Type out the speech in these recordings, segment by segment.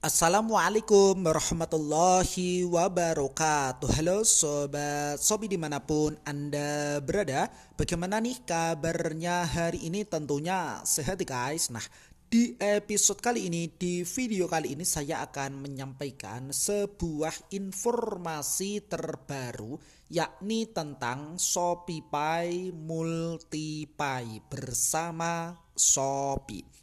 Assalamualaikum warahmatullahi wabarakatuh. Halo sobat Sobi dimanapun Anda berada. Bagaimana nih kabarnya hari ini? Tentunya sehat ya guys. Nah, di episode kali ini, di video kali ini saya akan menyampaikan sebuah informasi terbaru, yakni tentang Shopee Multipay bersama Shopee.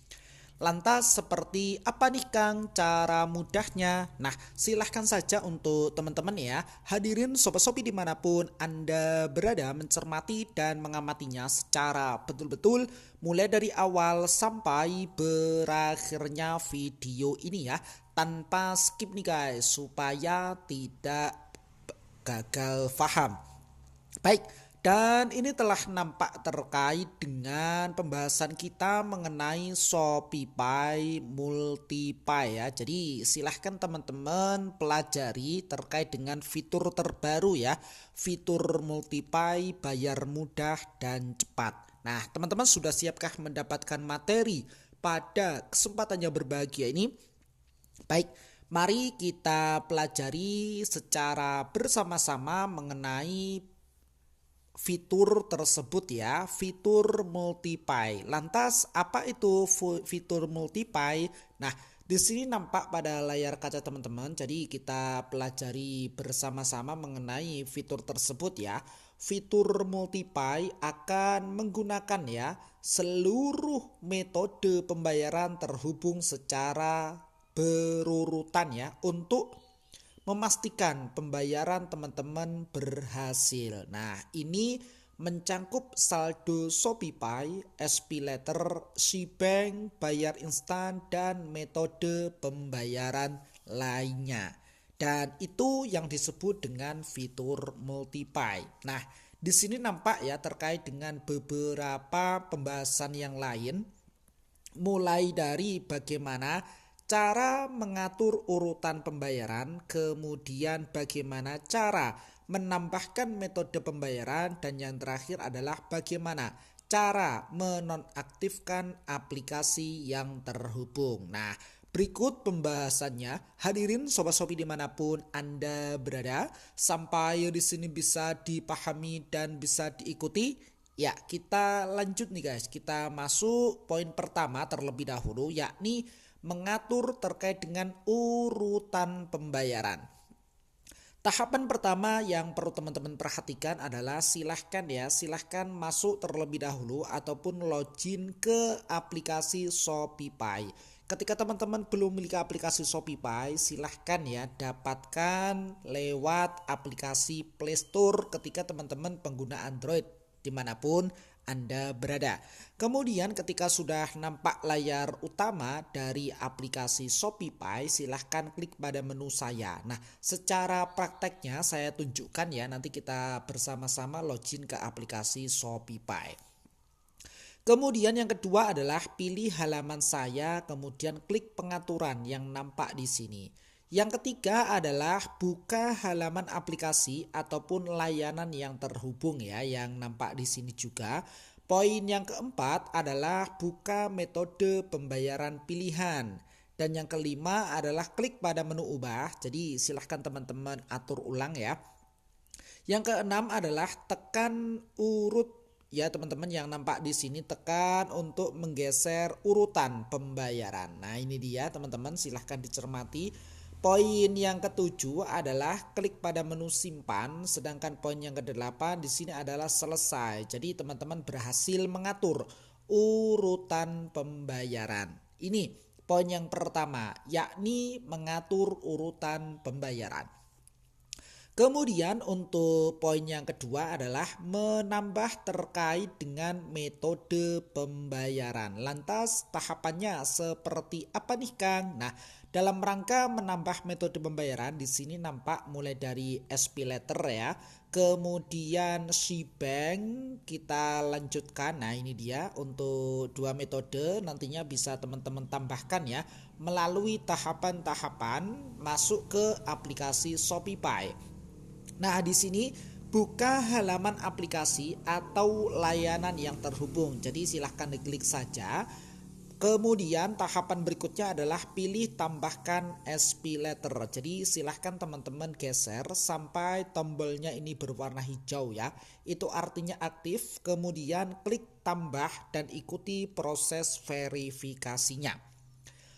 Lantas seperti apa nih Kang cara mudahnya? Nah, silahkan saja untuk teman-teman ya, hadirin Sobat Shopee dimanapun Anda berada, mencermati dan mengamatinya secara betul-betul mulai dari awal sampai berakhirnya video ini ya, tanpa skip nih guys, supaya tidak gagal paham. Baik, dan ini telah nampak terkait dengan pembahasan kita mengenai Shopee Multipay ya. Jadi silahkan teman-teman pelajari terkait dengan fitur terbaru ya. Fitur Multipay bayar mudah dan cepat. Nah, teman-teman sudah siapkah mendapatkan materi pada kesempatan yang berbahagia ini? Baik, mari kita pelajari secara bersama-sama mengenai fitur tersebut ya, fitur Multipay. Lantas apa itu fitur Multipay? Nah, di sini nampak pada layar kaca teman-teman. Jadi kita pelajari bersama-sama mengenai fitur tersebut ya. Fitur Multipay akan menggunakan ya seluruh metode pembayaran terhubung secara berurutan ya untuk memastikan pembayaran teman-teman berhasil. Nah, ini mencangkup saldo ShopeePay, SPayLater, Shbank, bayar instan, dan metode pembayaran lainnya. Dan itu yang disebut dengan fitur Multipay. Nah, di sini nampak ya terkait dengan beberapa pembahasan yang lain, mulai dari bagaimana cara mengatur urutan pembayaran, kemudian bagaimana cara menambahkan metode pembayaran, dan yang terakhir adalah bagaimana cara menonaktifkan aplikasi yang terhubung. Nah, berikut pembahasannya. Hadirin Sobat Shopee dimanapun Anda berada, sampai di sini bisa dipahami dan bisa diikuti. Ya, kita lanjut nih guys. Kita masuk poin pertama terlebih dahulu, yakni mengatur terkait dengan urutan pembayaran. Tahapan pertama yang perlu teman-teman perhatikan adalah silahkan masuk terlebih dahulu ataupun login ke aplikasi ShopeePay. Ketika teman-teman belum memiliki aplikasi ShopeePay, silahkan ya dapatkan lewat aplikasi Play Store ketika teman-teman pengguna Android dimanapun Anda berada. Kemudian ketika sudah nampak layar utama dari aplikasi ShopeePay, silahkan klik pada menu saya. Nah, secara prakteknya saya tunjukkan ya, nanti kita bersama-sama login ke aplikasi ShopeePay. Kemudian yang kedua adalah pilih halaman saya, kemudian klik pengaturan yang nampak di sini. Yang ketiga adalah buka halaman aplikasi ataupun layanan yang terhubung ya, yang nampak di sini juga. Poin yang keempat adalah buka metode pembayaran pilihan. Dan yang kelima adalah klik pada menu ubah. Jadi silahkan teman-teman atur ulang ya. Yang keenam adalah tekan urut ya teman-teman, yang nampak di sini tekan untuk menggeser urutan pembayaran. Nah, ini dia teman-teman, silahkan dicermati. Poin yang ketujuh adalah klik pada menu simpan, sedangkan poin yang kedelapan di sini adalah selesai. Jadi teman-teman berhasil mengatur urutan pembayaran. Ini poin yang pertama, yakni mengatur urutan pembayaran. Kemudian untuk poin yang kedua adalah menambah terkait dengan metode pembayaran. Lantas tahapannya seperti apa nih Kang? Nah, dalam rangka menambah metode pembayaran di sini nampak mulai dari SPayLater ya, kemudian Shbank kita lanjutkan. Nah, ini dia untuk dua metode, nantinya bisa teman-teman tambahkan ya melalui tahapan-tahapan masuk ke aplikasi ShopeePay. Nah, di sini buka halaman aplikasi atau layanan yang terhubung. Jadi silahkan diklik saja. Kemudian tahapan berikutnya adalah pilih tambahkan SP letter. Jadi silahkan teman-teman geser sampai tombolnya ini berwarna hijau ya. Itu artinya aktif. Kemudian klik tambah dan ikuti proses verifikasinya.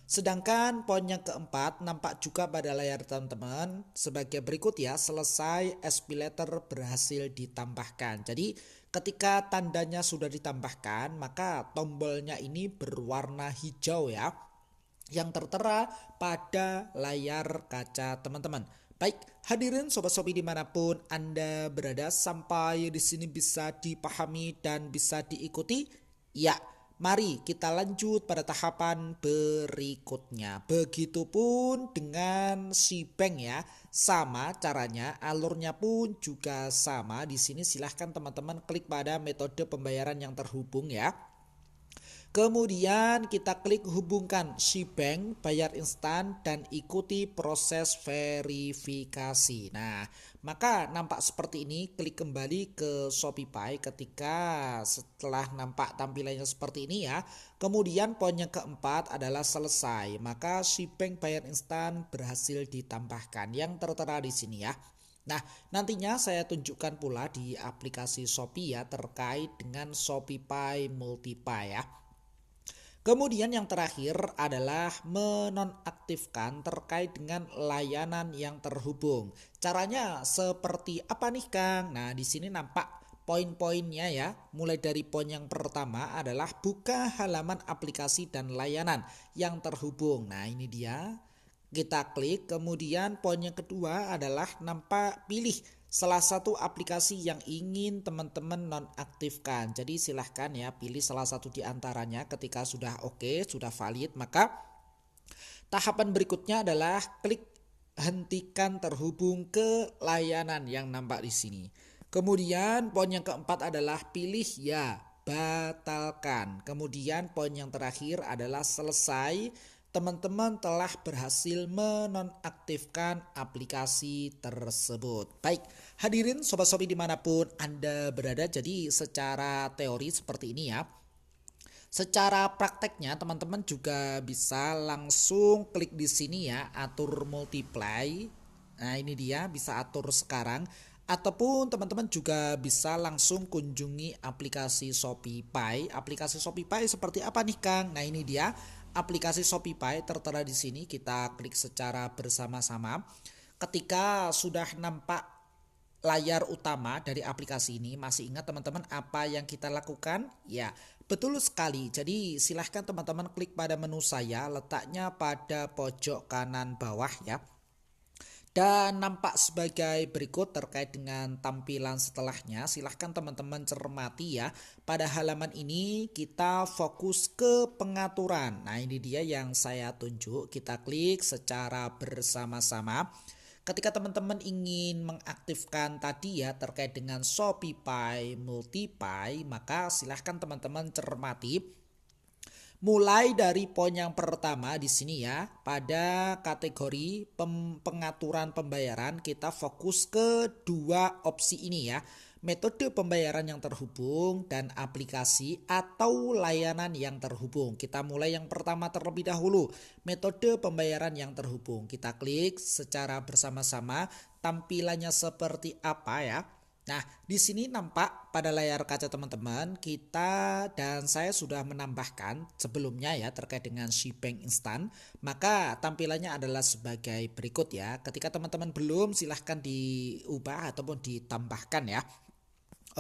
Sedangkan poin yang keempat nampak juga pada layar teman-teman sebagai berikut ya, selesai SP letter berhasil ditambahkan. Jadi ketika tandanya sudah ditambahkan maka tombolnya ini berwarna hijau ya, yang tertera pada layar kaca teman-teman. Baik, hadirin sobat-sobi dimanapun Anda berada, sampai di sini bisa dipahami dan bisa diikuti? Ya. Mari kita lanjut pada tahapan berikutnya. Begitupun dengan si bank ya. Sama caranya, alurnya pun juga sama. Di sini silahkan teman-teman klik pada metode pembayaran yang terhubung ya. Kemudian kita klik hubungkan si bank, bayar instan dan ikuti proses verifikasi. Nah, maka nampak seperti ini, klik kembali ke Shopee ketika setelah nampak tampilannya seperti ini ya. Kemudian poin yang keempat adalah selesai. Maka si bank bayar instan berhasil ditambahkan yang tertera di sini ya. Nah, nantinya saya tunjukkan pula di aplikasi Shopee ya terkait dengan ShopeePay Multipay ya. Kemudian yang terakhir adalah menonaktifkan terkait dengan layanan yang terhubung. Caranya seperti apa nih Kang? Nah, di sini nampak poin-poinnya ya. Mulai dari poin yang pertama adalah buka halaman aplikasi dan layanan yang terhubung. Nah, ini dia. Kita klik, kemudian poin yang kedua adalah nampak pilih salah satu aplikasi yang ingin teman-teman nonaktifkan. Jadi silahkan ya pilih salah satu di antaranya. Ketika sudah oke, sudah valid, maka tahapan berikutnya adalah klik hentikan terhubung ke layanan yang nampak di sini. Kemudian poin yang keempat adalah pilih ya, batalkan. Kemudian poin yang terakhir adalah selesai. Teman-teman telah berhasil menonaktifkan aplikasi tersebut. Baik, hadirin sobat-sobi dimanapun Anda berada, jadi secara teori seperti ini ya. Secara prakteknya teman-teman juga bisa langsung klik di sini ya, atur multiply. Nah ini dia, bisa atur sekarang. Ataupun teman-teman juga bisa langsung kunjungi aplikasi ShopeePay. Aplikasi ShopeePay seperti apa nih Kang? Nah ini dia. Aplikasi ShopeePay tertera di sini, kita klik secara bersama-sama. Ketika sudah nampak layar utama dari aplikasi ini, masih ingat teman-teman apa yang kita lakukan? Ya, betul sekali. Jadi silahkan teman-teman klik pada menu saya, letaknya pada pojok kanan bawah ya. Dan nampak sebagai berikut terkait dengan tampilan setelahnya. Silahkan teman-teman cermati ya. Pada halaman ini kita fokus ke pengaturan. Nah ini dia yang saya tunjuk. Kita klik secara bersama-sama. Ketika teman-teman ingin mengaktifkan tadi ya terkait dengan ShopeePay Multipay, maka silahkan teman-teman cermati. Mulai dari poin yang pertama di sini ya, pada kategori pengaturan pembayaran kita fokus ke dua opsi ini ya. Metode pembayaran yang terhubung dan aplikasi atau layanan yang terhubung. Kita mulai yang pertama terlebih dahulu, metode pembayaran yang terhubung. Kita klik secara bersama-sama, tampilannya seperti apa ya. Nah, di sini nampak pada layar kaca teman-teman, kita dan saya sudah menambahkan sebelumnya ya terkait dengan Bank instan. Maka tampilannya adalah sebagai berikut ya. Ketika teman-teman belum, silahkan diubah ataupun ditambahkan ya.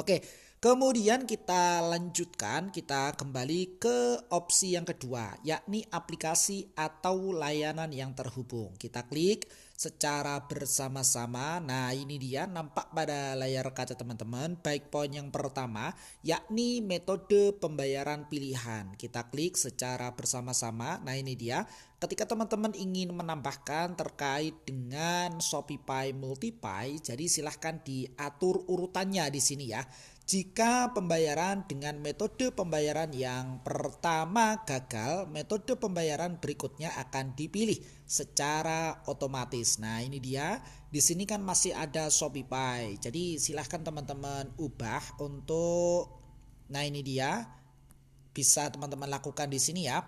Oke, kemudian kita lanjutkan, kita kembali ke opsi yang kedua, yakni aplikasi atau layanan yang terhubung. Kita klik secara bersama-sama. Nah ini dia nampak pada layar kaca teman-teman, baik poin yang pertama yakni metode pembayaran pilihan. Kita klik secara bersama-sama. Nah ini dia, ketika teman-teman ingin menambahkan terkait dengan ShopeePay Multipay, jadi silahkan diatur urutannya di sini ya. Jika pembayaran dengan metode pembayaran yang pertama gagal, metode pembayaran berikutnya akan dipilih secara otomatis. Nah, ini dia. Di sini kan masih ada ShopeePay. Jadi silahkan teman-teman ubah untuk, nah ini dia. Bisa teman-teman lakukan di sini ya.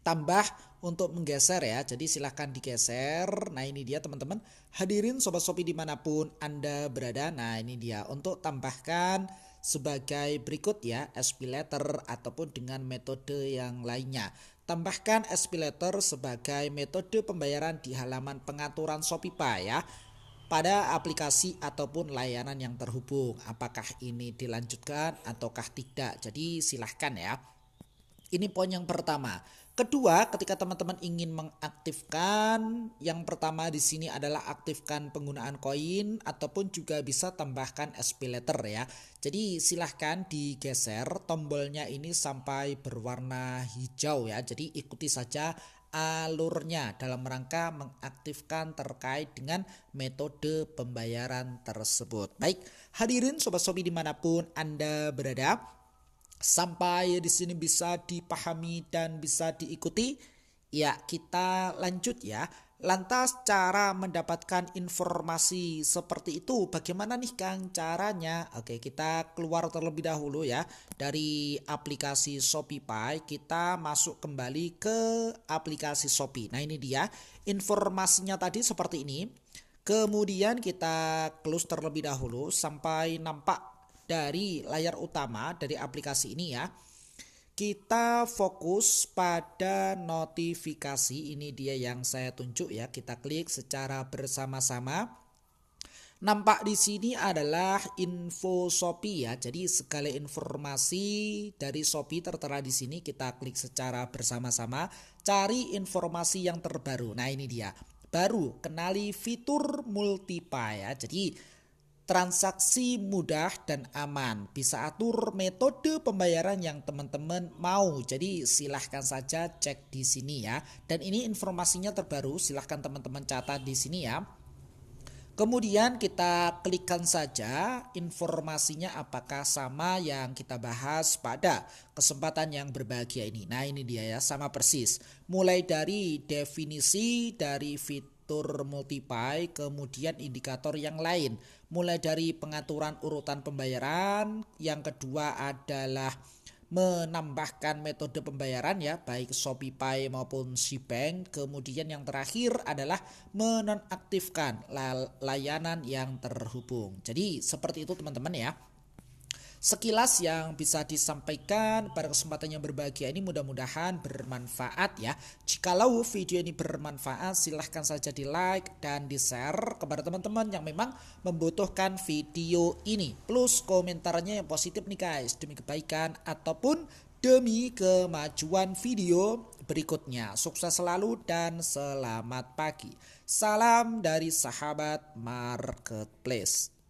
tambah untuk menggeser ya. Jadi silahkan digeser. Nah ini dia teman-teman. Hadirin Sobat Shopee dimanapun Anda berada. Nah ini dia untuk tambahkan sebagai berikut ya, SPayLater ataupun dengan metode yang lainnya. Tambahkan SPayLater sebagai metode pembayaran di halaman pengaturan Shopify ya, pada aplikasi ataupun layanan yang terhubung. Apakah ini dilanjutkan ataukah tidak? Jadi silahkan ya. Ini poin yang pertama. Kedua, ketika teman-teman ingin mengaktifkan, yang pertama di sini adalah aktifkan penggunaan koin ataupun juga bisa tambahkan SPayLater ya. Jadi silahkan digeser tombolnya ini sampai berwarna hijau ya. Jadi ikuti saja alurnya dalam rangka mengaktifkan terkait dengan metode pembayaran tersebut. Baik, hadirin Sobat Shopee dimanapun Anda berada. Sampai di sini bisa dipahami dan bisa diikuti. Ya, kita lanjut ya. Lantas cara mendapatkan informasi seperti itu bagaimana nih Kang caranya? Oke, kita keluar terlebih dahulu ya dari aplikasi Shopify. Kita masuk kembali ke aplikasi Shopee. Nah, ini dia informasinya tadi seperti ini. Kemudian kita close terlebih dahulu sampai nampak dari layar utama dari aplikasi ini ya. Kita fokus pada notifikasi, ini dia yang saya tunjuk ya. Kita klik secara bersama-sama. Nampak di sini adalah info Shopee ya. Jadi segala informasi dari Shopee tertera di sini. Kita klik secara bersama-sama. Cari informasi yang terbaru. Nah ini dia. Baru kenali fitur multipay ya. Jadi transaksi mudah dan aman. Bisa atur metode pembayaran yang teman-teman mau. Jadi silahkan saja cek di sini ya. Dan ini informasinya terbaru. Silahkan teman-teman catat di sini ya. Kemudian kita klikkan saja informasinya apakah sama yang kita bahas pada kesempatan yang berbahagia ini. Nah ini dia ya, sama persis. Mulai dari definisi dari fitur multipay, kemudian indikator yang lain. Mulai dari pengaturan urutan pembayaran, yang kedua adalah menambahkan metode pembayaran ya, baik Shopify maupun Cbank. Kemudian yang terakhir adalah menonaktifkan layanan yang terhubung. Jadi seperti itu teman-teman ya. Sekilas yang bisa disampaikan pada kesempatan yang berbahagia ini, mudah-mudahan bermanfaat ya. Jikalau video ini bermanfaat, silahkan saja di like dan di share kepada teman-teman yang memang membutuhkan video ini. Plus komentarnya yang positif nih guys, demi kebaikan ataupun demi kemajuan video berikutnya. Sukses selalu dan selamat pagi. Salam dari sahabat marketplace.